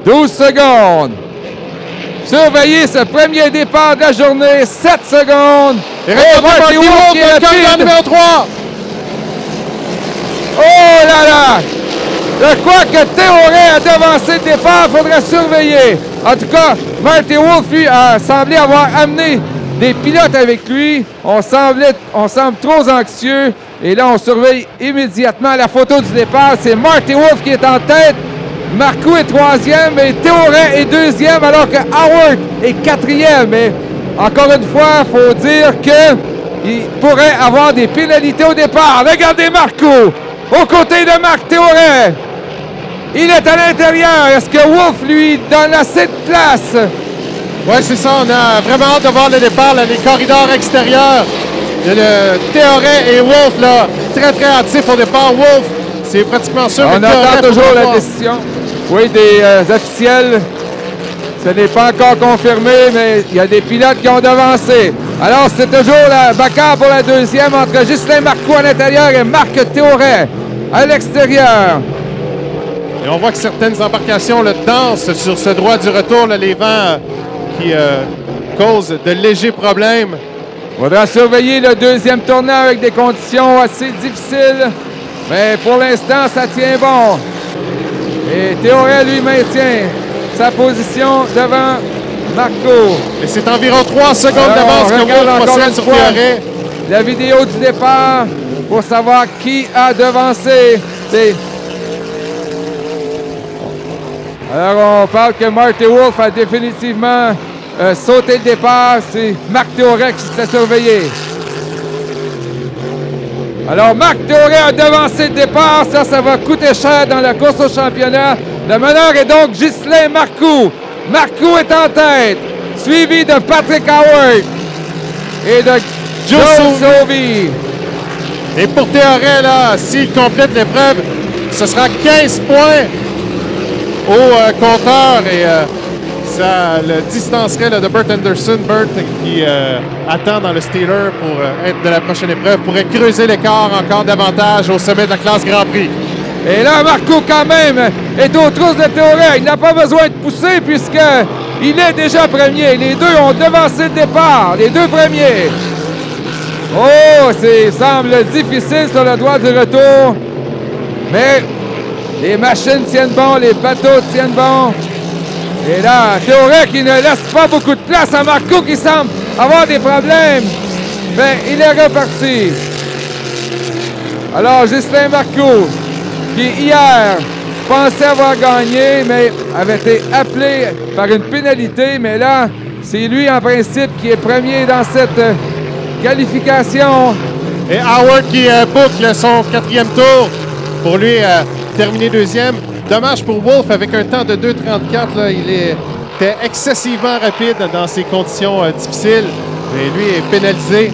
12 secondes. Surveillez ce premier départ de la journée. 7 secondes. Et Marty Wolff qui est rapide. Numéro 3. Oh là là! Je crois que Théoret a devancé le départ. Il faudrait surveiller. En tout cas, Marty Wolff, lui, a semblé avoir amené des pilotes avec lui. On semble trop anxieux. Et là, on surveille immédiatement la photo du départ. C'est Marty Wolff qui est en tête. Marcoux est troisième et Théoret est deuxième, alors que Howard est quatrième. Mais encore une fois, il faut dire qu'il pourrait avoir des pénalités au départ. Regardez Marcoux, aux côtés de Marc Théoret. Il est à l'intérieur. Est-ce que Wolff lui donne assez de place? Oui, c'est ça. On a vraiment hâte de voir le départ, là, les corridors extérieurs. Le Théoret et Wolff, là, très, très hâtifs au départ. Wolff, c'est pratiquement sûr. On attend toujours la décision. Oui, des officiels. Ce n'est pas encore confirmé, mais il y a des pilotes qui ont devancé. Alors, c'est toujours la bagarre pour la deuxième entre Ghislain Marcoux à l'intérieur et Marc Théoret à l'extérieur. Et on voit que certaines embarcations là, dansent sur ce droit du retour, là, les vents qui causent de légers problèmes. Il faudra surveiller le deuxième tournant avec des conditions assez difficiles. Mais pour l'instant, ça tient bon. Et Théoret, lui, maintient sa position devant Marcoux. Et c'est environ 3 secondes d'avance que Wolff possède sur Théoret. La vidéo du départ pour savoir qui a devancé. Alors, on parle que Marty Wolff a définitivement sauté le départ. C'est Marc Théoret qui se fait surveiller. Alors, Marc Théoret a devancé le départ. Ça va coûter cher dans la course au championnat. Le meneur est donc Ghislain Marcoux. Marcoux est en tête, suivi de Patrick Howard et de Joe Sauvy. Et pour Théoret, là, s'il complète l'épreuve, ce sera 15 points au compteur et ça le distancerait là, de Bert Anderson. Bert qui attend dans le Steeler pour être de la prochaine épreuve, pourrait creuser l'écart encore davantage au sommet de la classe Grand Prix. Et là, Marcoux, quand même, est aux trousses de Théoret. Il n'a pas besoin de pousser puisqu'il est déjà premier. Les deux ont devancé le départ, les deux premiers. Oh, ça semble difficile sur le droit du retour. Mais les machines tiennent bon, les bateaux tiennent bon. Et là, Théoret qui ne laisse pas beaucoup de place à Marcoux qui semble avoir des problèmes. Mais il est reparti. Alors, Ghislain Marcoux, qui hier pensait avoir gagné, mais avait été appelé par une pénalité. Mais là, c'est lui, en principe, qui est premier dans cette qualification. Et Howard qui boucle son 4e tour pour lui terminer deuxième. Dommage pour Wolff avec un temps de 2,34. Là, il était excessivement rapide dans ces conditions difficiles. Et lui est pénalisé.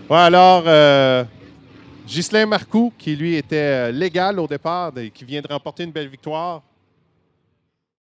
Ouais, alors, Ghislain Marcoux, qui lui était légal au départ et qui vient de remporter une belle victoire.